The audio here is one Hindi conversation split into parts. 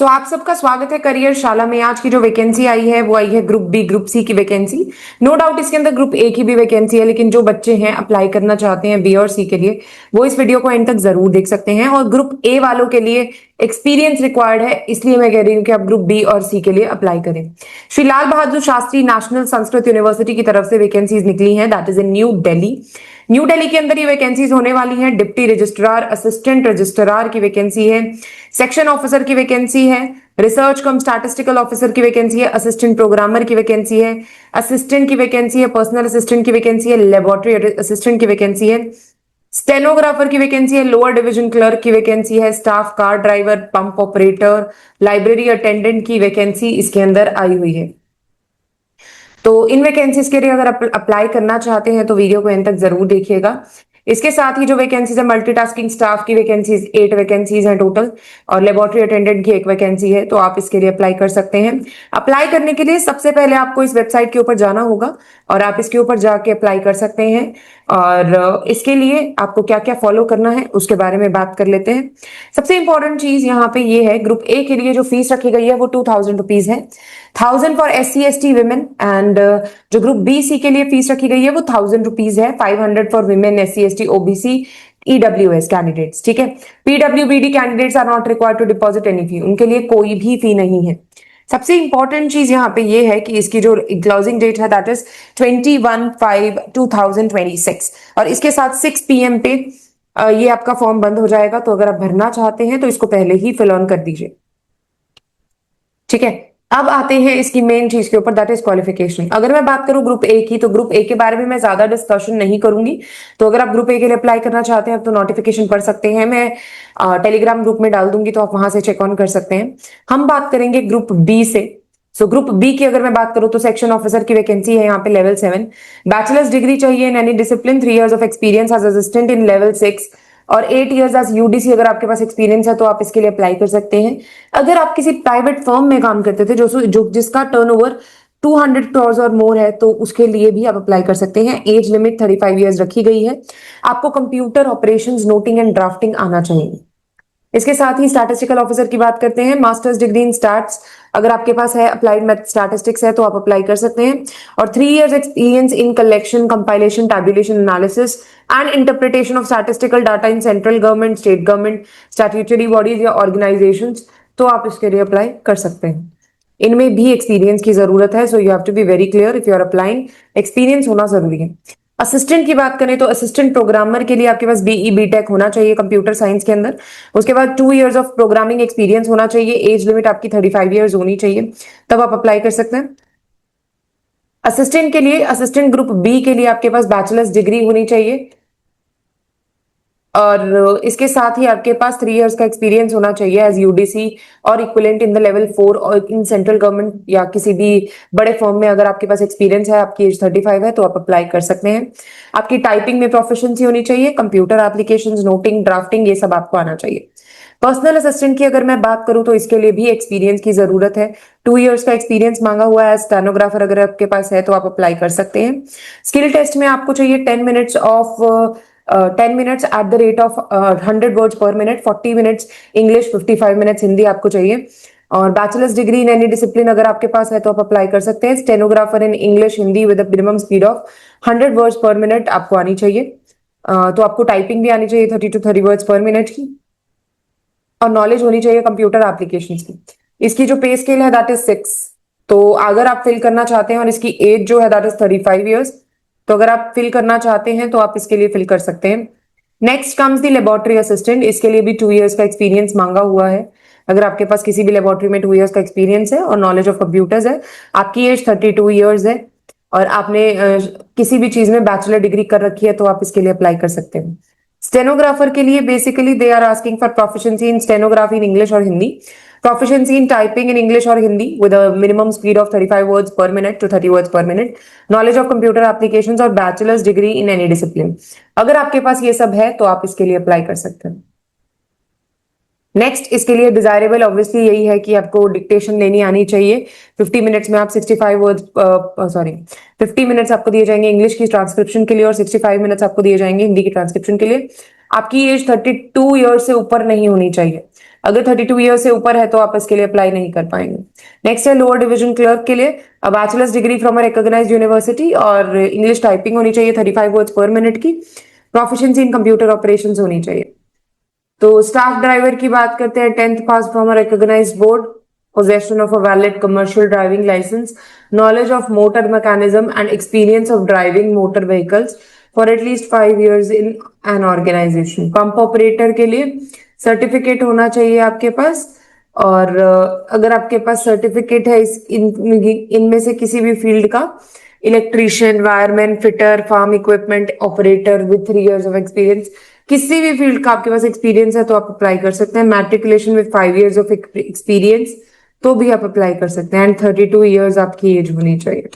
आप सबका स्वागत है करियर शाला में। आज की जो वैकेंसी आई है वो आई है ग्रुप बी ग्रुप सी की वैकेंसी। नो डाउट इसके अंदर ग्रुप ए की भी वैकेंसी है, लेकिन जो बच्चे हैं अप्लाई करना चाहते हैं बी और सी के लिए वो इस वीडियो को एंड तक जरूर देख सकते हैं। और ग्रुप ए वालों के लिए एक्सपीरियंस रिक्वायर्ड है, इसलिए मैं कह रही हूँ कि आप ग्रुप बी और सी के लिए अप्लाई करें। श्री लाल बहादुर शास्त्री नेशनल संस्कृत यूनिवर्सिटी की तरफ से वैकेंसीज निकली हैं, that is in new Delhi. New Delhi के अंदर ये वैकेंसीज होने वाली हैं। डिप्टी रजिस्ट्रार, असिस्टेंट रजिस्ट्रार की वैकेंसी है, सेक्शन ऑफिसर की वैकेंसी है, रिसर्च कम स्टैटिस्टिकल ऑफिसर की वैकेंसी है, असिस्टेंट प्रोग्रामर की वैकेंसी है, असिस्टेंट की वैकेंसी है, पर्सनल असिस्टेंट की वैकेंसी है, लेबोरेटरी असिस्टेंट की वैकेंसी है, स्टेनोग्राफर की वैकेंसी है, लोअर डिवीजन क्लर्क की वैकेंसी है, staff car driver, pump operator, library attendant की वैकेंसी इसके अंदर आई हुई है। तो इन वैकेंसीज के लिए अगर आप अप्लाई करना चाहते हैं तो वीडियो को एंड तक जरूर देखिएगा। इसके साथ ही जो वैकेंसीज है, मल्टीटास्किंग स्टाफ की वैकेंसीज 8 वैकेंसीज हैं टोटल, और लेबोरेटरी अटेंडेंट की 1 वैकेंसी है, तो आप इसके लिए अप्लाई कर सकते हैं। अप्लाई करने के लिए सबसे पहले आपको इस वेबसाइट के ऊपर जाना होगा और आप इसके ऊपर जाके अप्लाई कर सकते हैं। और इसके लिए आपको क्या क्या फॉलो करना है उसके बारे में बात कर लेते हैं। सबसे इंपॉर्टेंट चीज यहाँ पे ये है, ग्रुप ए के लिए जो फीस रखी गई है वो 2000 रुपीज है, 1000 for SC ST women. And जो ग्रुप बी सी के लिए फीस रखी गई है वो 1000 रुपीज है, 500 for women, SC ST OBC EWS candidates. ठीक है, PWBD candidates are not required to deposit any fee, उनके लिए कोई भी फी नहीं है। सबसे इंपॉर्टेंट चीज यहाँ पे ये है कि इसकी जो क्लोजिंग डेट है दैट इज 21/5/2026, और इसके साथ 6 PM पे ये आपका फॉर्म बंद हो जाएगा। तो अगर आप भरना चाहते हैं तो इसको पहले ही फिल ऑन कर दीजिए। ठीक है, अब आते हैं इसकी मेन चीज के ऊपर, दैट इज क्वालिफिकेशन। अगर मैं बात करूं ग्रुप ए की, तो ग्रुप ए के बारे में मैं ज्यादा डिस्कशन नहीं करूंगी। तो अगर आप ग्रुप ए के लिए अप्लाई करना चाहते हैं तो नोटिफिकेशन पढ़ सकते हैं, मैं टेलीग्राम ग्रुप में डाल दूंगी, तो आप वहां से चेक ऑन कर सकते हैं। हम बात करेंगे ग्रुप बी से। ग्रुप बी की अगर मैं बात करूं तो सेक्शन ऑफिसर की वैकेंसी है यहाँ पे लेवल 7, बैचलर्स डिग्री चाहिए in any discipline, 3 years of experience as assistant in level 6 और 8 years एज UDC। अगर आपके पास एक्सपीरियंस है तो आप इसके लिए अप्लाई कर सकते हैं। अगर आप किसी प्राइवेट फर्म में काम करते थे जो जिसका टर्नओवर 200 crores और मोर है, तो उसके लिए भी आप अप्लाई कर सकते हैं। एज लिमिट 35 years रखी गई है। आपको computer operations, noting and drafting आना चाहिए। इसके साथ ही स्टैटिस्टिकल ऑफिसर की बात करते हैं, मास्टर्स डिग्री इन स्टैट्स अगर आपके पास है, अप्लाइड मैथ स्टैटिस्टिक्स है तो आप अप्लाई कर सकते हैं। और 3 years experience in collection, compilation, tabulation, analysis and interpretation of statistical data in central government, state government, statutory bodies या ऑर्गेनाइजेशंस, तो आप इसके लिए अप्लाई कर सकते हैं। इनमें भी एक्सपीरियंस की जरूरत है, so you have to be very clear if you are applying, experience होना जरूरी है। असिस्टेंट की बात करें तो असिस्टेंट प्रोग्रामर के लिए आपके पास BE BTech होना चाहिए कंप्यूटर साइंस के अंदर। उसके बाद 2 years ऑफ प्रोग्रामिंग एक्सपीरियंस होना चाहिए। एज लिमिट आपकी 35 years होनी चाहिए, तब आप अप्लाई कर सकते हैं। असिस्टेंट के लिए, असिस्टेंट ग्रुप बी के लिए आपके पास बैचलर्स डिग्री होनी चाहिए, और इसके साथ ही आपके पास 3 years का एक्सपीरियंस होना चाहिए एज UDC और इक्विवेलेंट इन द लेवल 4 और इन सेंट्रल गवर्नमेंट या किसी भी बड़े फर्म में। अगर आपके पास एक्सपीरियंस है, आपकी एज 35 है, तो आप अप्लाई कर सकते हैं। आपकी टाइपिंग में प्रोफिशिएंसी होनी चाहिए, कंप्यूटर एप्लीकेशंस, नोटिंग, ड्राफ्टिंग, ये सब आपको आना चाहिए। पर्सनल असिस्टेंट की अगर मैं बात करूं तो इसके लिए भी एक्सपीरियंस की जरूरत है। 2 years का एक्सपीरियंस मांगा हुआ है। स्टेनोग्राफर अगर आपके पास है तो आप अप्लाई कर सकते हैं। स्किल टेस्ट में आपको चाहिए 10 minutes of 10 minutes at the rate of 100 words per minute, 40 minutes English, 55 minutes Hindi आपको चाहिए। और bachelors degree in any discipline अगर आपके पास है तो आप अप्लाई कर सकते हैं। Stenographer in English Hindi with minimum speed of 100 words per minute आपको आनी चाहिए। तो आपको टाइपिंग भी आनी चाहिए 30 to 30 words per minute की, और नॉलेज होनी चाहिए कंप्यूटर एप्लीकेशन की। इसकी जो पे स्केल है दैट इज 6। तो अगर आप फिल करना चाहते हैं, और इसकी एज जो है दैट इज 35 years, तो अगर आप फिल करना चाहते हैं तो आप इसके लिए फिल कर सकते हैं। Next comes the laboratory assistant. इसके लिए भी 2 years का एक्सपीरियंस मांगा हुआ है। अगर आपके पास किसी भी लेबोरेटरी में 2 years का एक्सपीरियंस है और नॉलेज ऑफ कंप्यूटर्स है, आपकी एज 32 years है, और आपने किसी भी चीज में बैचलर डिग्री कर रखी है, तो आप इसके लिए अप्लाई कर सकते हैं। स्टेनोग्राफर के लिए basically they are asking for proficiency in stenography in English और Hindi, proficiency in typing in English or Hindi with a minimum speed of 35 words per minute to 30 words per minute, knowledge of computer applications और bachelor's degree in any discipline। अगर आपके पास ये सब है तो आप इसके लिए अप्लाई कर सकते हैं। नेक्स्ट, इसके लिए डिजायरेबल ऑब्वियसली यही है कि आपको डिक्टेशन लेनी आनी चाहिए। 50 मिनट्स में आप 65 वर्ड्स 50 मिनट्स आपको दिए जाएंगे इंग्लिश की ट्रांसक्रिप्शन के लिए, और 65 मिनट्स आपको दिए जाएंगे हिंदी की ट्रांसक्रिप्शन के लिए। आपकी एज 32 ईयर्स से ऊपर नहीं होनी चाहिए। अगर 32 ईयर से ऊपर है तो आप इसके लिए अप्लाई नहीं कर पाएंगे। नेक्स्ट है लोअर डिवीजन क्लर्क के लिए bachelor's degree from a recognised university और इंग्लिश टाइपिंग होनी चाहिए 35 वर्ड्स पर मिनट की, प्रोफिशिएंसी इन कंप्यूटर ऑपरेशंस होनी चाहिए। तो स्टाफ ड्राइवर की बात करते हैं, 10th pass from a recognised board, possession of a valid commercial driving license, knowledge of motor mechanism and experience of driving motor vehicles for at least 5 years in an organization। Pump operator के लिए सर्टिफिकेट होना चाहिए आपके पास, और अगर आपके पास सर्टिफिकेट है इनमें से किसी भी फील्ड का, electrician, wireman, fitter, farm equipment operator with 3 years of experience, किसी भी फील्ड का आपके पास एक्सपीरियंस है तो आप अप्लाई कर सकते हैं। Matriculation with 5 years of experience तो भी आप अप्लाई कर सकते हैं, एंड 32 ईयर्स आपकी एज होनी चाहिए।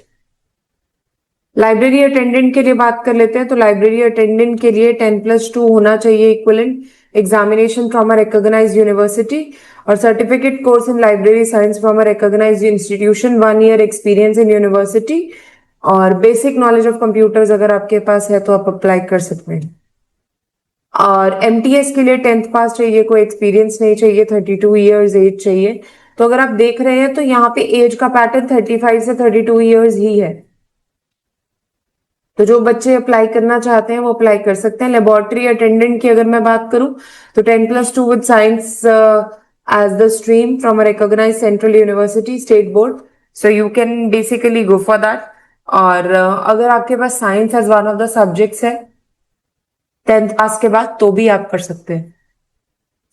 लाइब्रेरी अटेंडेंट के लिए बात कर लेते हैं, तो लाइब्रेरी अटेंडेंट के लिए 10+2 होना चाहिए equivalent, examination from a recognised university और certificate course in library science from a recognised institution, 1 year experience in university और बेसिक नॉलेज ऑफ कंप्यूटर्स अगर आपके पास है तो आप अप्लाई कर सकते हैं। और एमटीएस के लिए 10th पास चाहिए, कोई एक्सपीरियंस नहीं चाहिए, 32 ईयर्स एज चाहिए। तो अगर आप देख रहे हैं तो यहाँ पे एज का पैटर्न 35 से 32 ईयर्स ही है। तो जो बच्चे अप्लाई करना चाहते हैं वो अप्लाई कर सकते हैं। लेबोरेटरी अटेंडेंट की अगर मैं बात करूं तो 10+2 with science as the stream from a recognised central university state board, so you can basically go for that. और अगर आपके पास science as one of the subjects है 10th पास के बाद तो भी आप कर सकते हैं।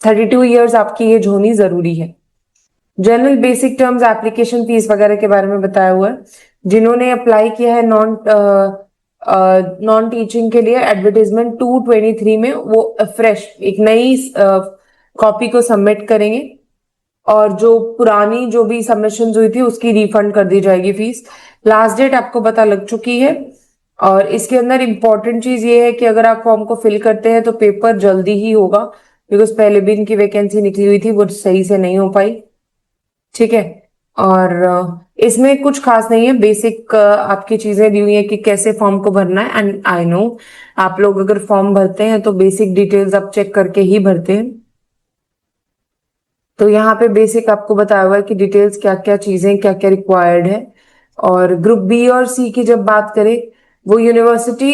32 ईयर्स आपकी एज होनी जरूरी है। General basic terms, application fees वगैरह के बारे में बताया हुआ है। जिन्होंने अप्लाई किया है नॉन टीचिंग के लिए, एडवर्टीजमेंट 2/23 में वो फ्रेश एक नई कॉपी को सबमिट करेंगे और जो पुरानी जो भी सबमिशन हुई थी उसकी रिफंड कर दी जाएगी फीस। लास्ट डेट आपको पता लग चुकी है। और इसके अंदर इंपॉर्टेंट चीज ये है कि अगर आप फॉर्म को फिल करते हैं तो पेपर जल्दी ही होगा, बिकॉज पहले भी इनकी वैकेंसी निकली हुई थी वो सही से नहीं हो पाई। ठीक है। और इसमें कुछ खास नहीं है, बेसिक आपकी चीजें दी हुई है कि कैसे फॉर्म को भरना है। एंड आई नो आप लोग अगर फॉर्म भरते हैं तो बेसिक डिटेल्स आप चेक करके ही भरते हैं। तो यहाँ पे बेसिक आपको बताया हुआ है कि डिटेल्स क्या क्या चीजें क्या क्या रिक्वायर्ड है। और ग्रुप बी और सी की जब बात करें वो यूनिवर्सिटी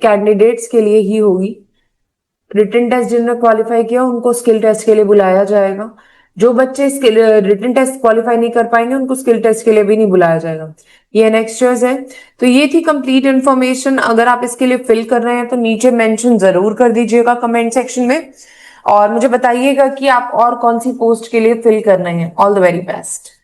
कैंडिडेट्स के लिए ही होगी। रिटन टेस्ट जिन्होंने क्वालिफाई किया उनको स्किल टेस्ट के लिए बुलाया जाएगा। जो बच्चे स्किल रिटन टेस्ट क्वालिफाई नहीं कर पाएंगे उनको स्किल टेस्ट के लिए भी नहीं बुलाया जाएगा। ये नेक्स्टर्स है। तो ये थी कंप्लीट इन्फॉर्मेशन। अगर आप इसके लिए फिल कर रहे हैं तो नीचे मेंशन जरूर कर दीजिएगा कमेंट सेक्शन में, और मुझे बताइएगा कि आप और कौन सी पोस्ट के लिए फिल कर रहे हैं। All the very best.